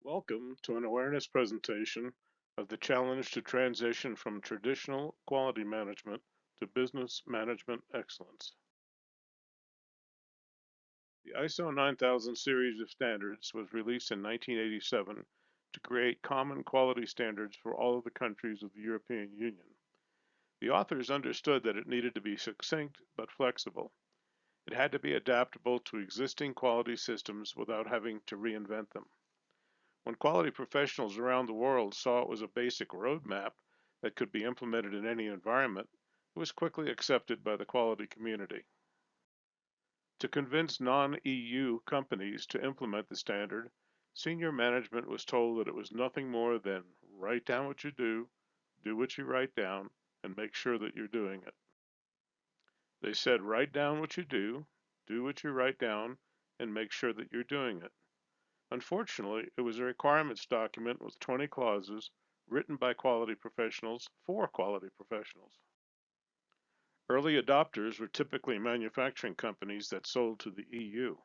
Welcome to an awareness presentation of the challenge to transition from traditional quality management to business management excellence. The ISO 9000 series of standards was released in 1987 to create common quality standards for all of the countries of the European Union. The authors understood that it needed to be succinct but flexible. It had to be adaptable to existing quality systems without having to reinvent them. When quality professionals around the world saw it was a basic roadmap that could be implemented in any environment, it was quickly accepted by the quality community. To convince non-EU companies to implement the standard, senior management was told that it was nothing more than write down what you do what you write down, and make sure that you're doing it. They said write down what you do what you write down, and make sure that you're doing it. Unfortunately, it was a requirements document with 20 clauses written by quality professionals for quality professionals. Early adopters were typically manufacturing companies that sold to the EU.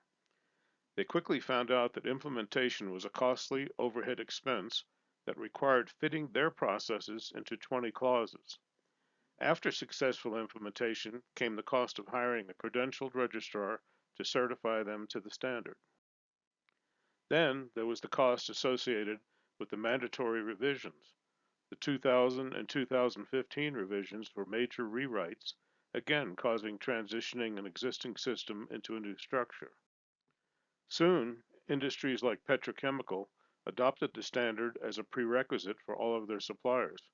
They quickly found out that implementation was a costly overhead expense that required fitting their processes into 20 clauses. After successful implementation came the cost of hiring a credentialed registrar to certify them to the standard. Then there was the cost associated with the mandatory revisions. The 2000 and 2015 revisions were major rewrites, again causing transitioning an existing system into a new structure. Soon, industries like petrochemical adopted the standard as a prerequisite for all of their suppliers.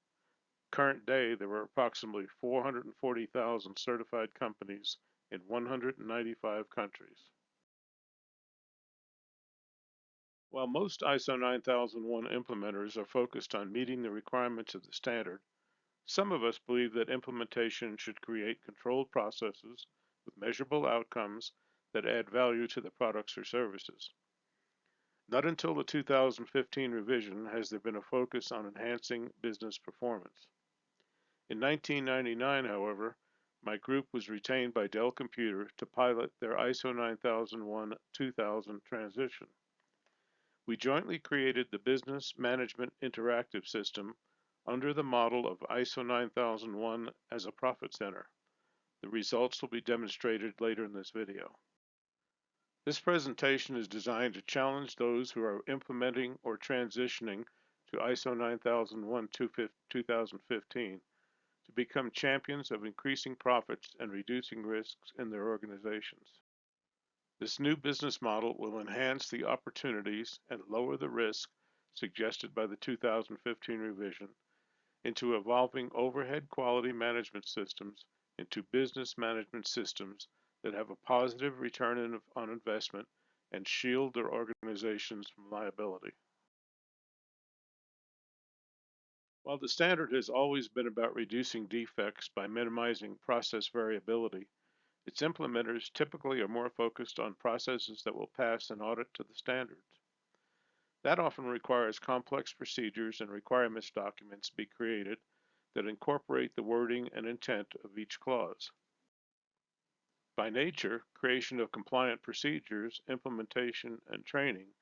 Current day, there were approximately 440,000 certified companies in 195 countries. While most ISO 9001 implementers are focused on meeting the requirements of the standard, some of us believe that implementation should create controlled processes with measurable outcomes that add value to the products or services. Not until the 2015 revision has there been a focus on enhancing business performance. In 1999, however, my group was retained by Dell Computer to pilot their ISO 9001-2000 transition. We jointly created the Business Management Interactive System under the model of ISO 9001 as a profit center. The results will be demonstrated later in this video. This presentation is designed to challenge those who are implementing or transitioning to ISO 9001-2015 to become champions of increasing profits and reducing risks in their organizations. This new business model will enhance the opportunities and lower the risk suggested by the 2015 revision into evolving overhead quality management systems into business management systems that have a positive return on investment and shield their organizations from liability. While the standard has always been about reducing defects by minimizing process variability, its implementers typically are more focused on processes that will pass an audit to the standards. That often requires complex procedures and requirements documents be created that incorporate the wording and intent of each clause. By nature, creation of compliant procedures, implementation, and training,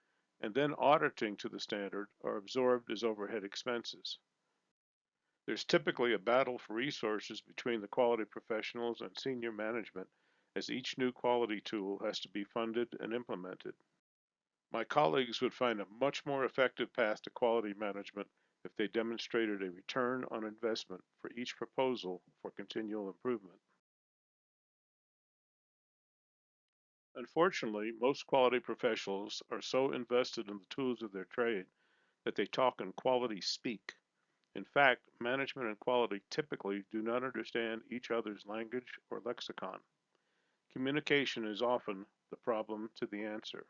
and then auditing to the standard are absorbed as overhead expenses. There's typically a battle for resources between the quality professionals and senior management as each new quality tool has to be funded and implemented. My colleagues would find a much more effective path to quality management if they demonstrated a return on investment for each proposal for continual improvement. Unfortunately, most quality professionals are so invested in the tools of their trade that they talk in quality speak. In fact, management and quality typically do not understand each other's language or lexicon. Communication is often the problem to the answer.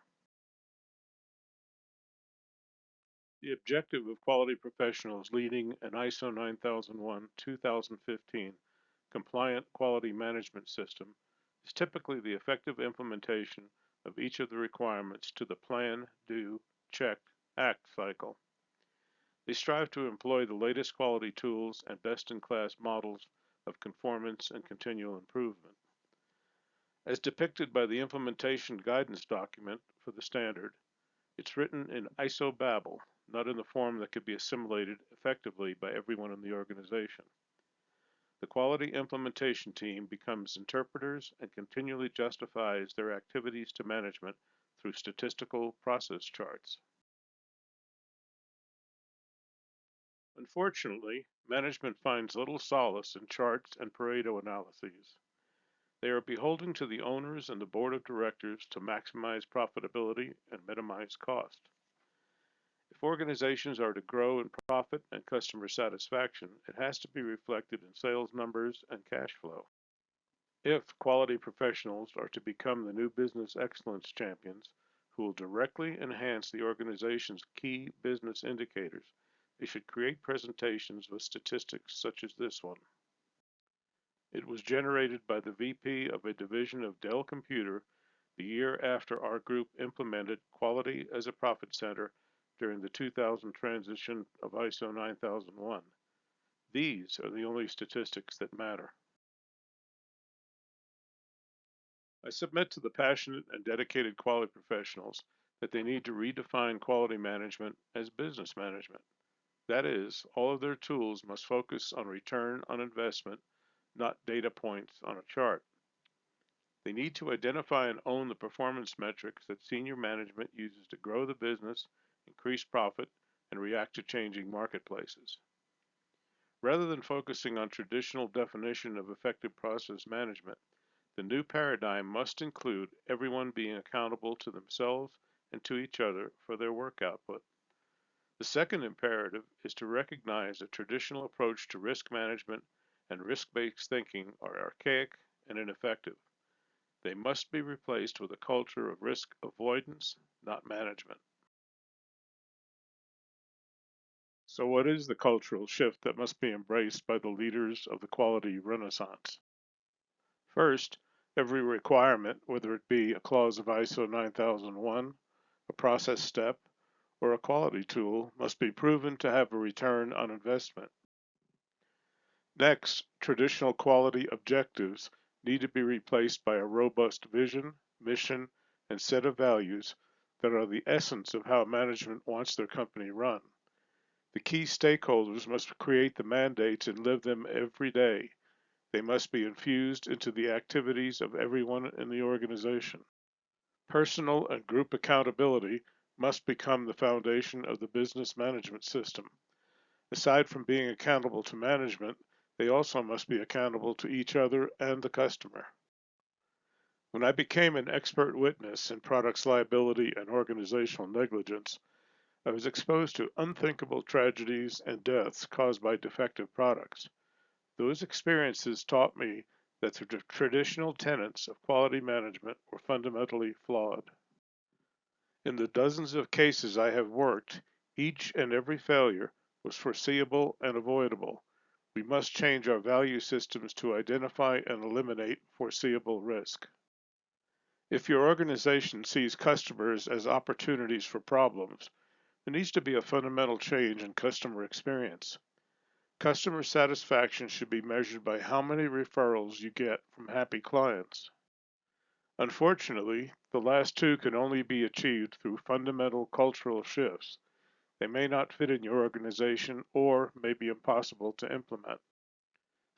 The objective of quality professionals leading an ISO 9001-2015 compliant quality management system is typically the effective implementation of each of the requirements to the plan, do, check, act cycle. They strive to employ the latest quality tools and best-in-class models of conformance and continual improvement. As depicted by the implementation guidance document for the standard, It's written in isobabble, not in the form that could be assimilated effectively by everyone in the organization. The quality implementation team becomes interpreters and continually justifies their activities to management through statistical process charts. Unfortunately, management finds little solace in charts and Pareto analyses. They are beholden to the owners and the board of directors to maximize profitability and minimize cost. If organizations are to grow in profit and customer satisfaction, it has to be reflected in sales numbers and cash flow. If quality professionals are to become the new business excellence champions who will directly enhance the organization's key business indicators, they should create presentations with statistics such as this one. It was generated by the VP of a division of Dell Computer the year after our group implemented quality as a profit center during the 2000 transition of ISO 9001. These are the only statistics that matter. I submit to the passionate and dedicated quality professionals that they need to redefine quality management as business management. That is, all of their tools must focus on return on investment, not data points on a chart. They need to identify and own the performance metrics that senior management uses to grow the business, increase profit, and react to changing marketplaces. Rather than focusing on traditional definition of effective process management, the new paradigm must include everyone being accountable to themselves and to each other for their work output. The second imperative is to recognize a traditional approach to risk management and risk-based thinking are archaic and ineffective. They must be replaced with a culture of risk avoidance, not management. So, what is the cultural shift that must be embraced by the leaders of the quality renaissance? First, every requirement, whether it be a clause of ISO 9001, a process step, or a quality tool, must be proven to have a return on investment. Next, traditional quality objectives need to be replaced by a robust vision, mission, and set of values that are the essence of how management wants their company run. The key stakeholders must create the mandates and live them every day. They must be infused into the activities of everyone in the organization. Personal and group accountability must become the foundation of the business management system. Aside from being accountable to management, they also must be accountable to each other and the customer. When I became an expert witness in products liability and organizational negligence, I was exposed to unthinkable tragedies and deaths caused by defective products. Those experiences taught me that the traditional tenets of quality management were fundamentally flawed. In the dozens of cases I have worked, each and every failure was foreseeable and avoidable. We must change our value systems to identify and eliminate foreseeable risk. If your organization sees customers as opportunities for problems, there needs to be a fundamental change in customer experience. Customer satisfaction should be measured by how many referrals you get from happy clients. Unfortunately, the last two can only be achieved through fundamental cultural shifts. They may not fit in your organization or may be impossible to implement.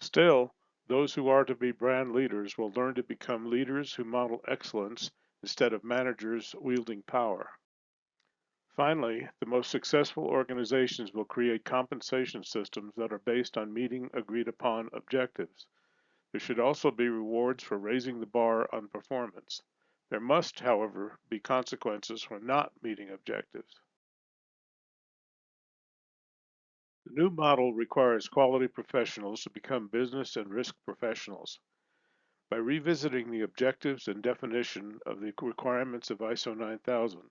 Still, those who are to be brand leaders will learn to become leaders who model excellence instead of managers wielding power. Finally, the most successful organizations will create compensation systems that are based on meeting agreed upon objectives. There should also be rewards for raising the bar on performance. There must, however, be consequences for not meeting objectives. The new model requires quality professionals to become business and risk professionals. By revisiting the objectives and definition of the requirements of ISO 9000,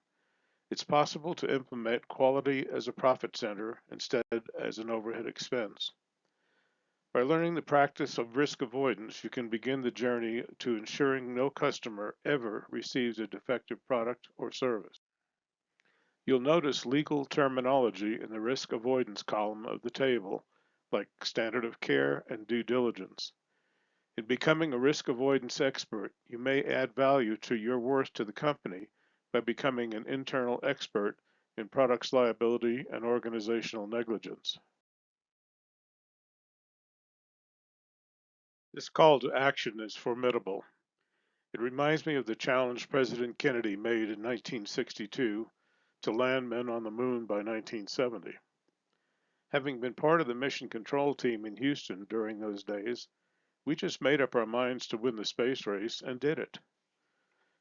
it's possible to implement quality as a profit center instead as an overhead expense. By learning the practice of risk avoidance, you can begin the journey to ensuring no customer ever receives a defective product or service. You'll notice legal terminology in the risk avoidance column of the table, like standard of care and due diligence. In becoming a risk avoidance expert, you may add value to your worth to the company by becoming an internal expert in products liability and organizational negligence. This call to action is formidable. It reminds me of the challenge President Kennedy made in 1962 to land men on the moon by 1970. Having been part of the mission control team in Houston during those days, we just made up our minds to win the space race and did it.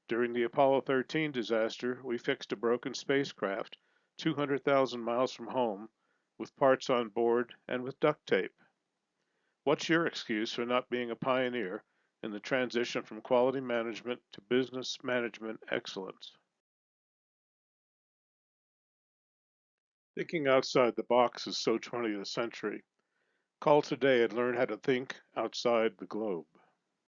During the Apollo 13 disaster, we fixed a broken spacecraft 200,000 miles from home with parts on board and with duct tape. What's your excuse for not being a pioneer in the transition from quality management to business management excellence? Thinking outside the box is so 20th century. Call today and learn how to think outside the globe.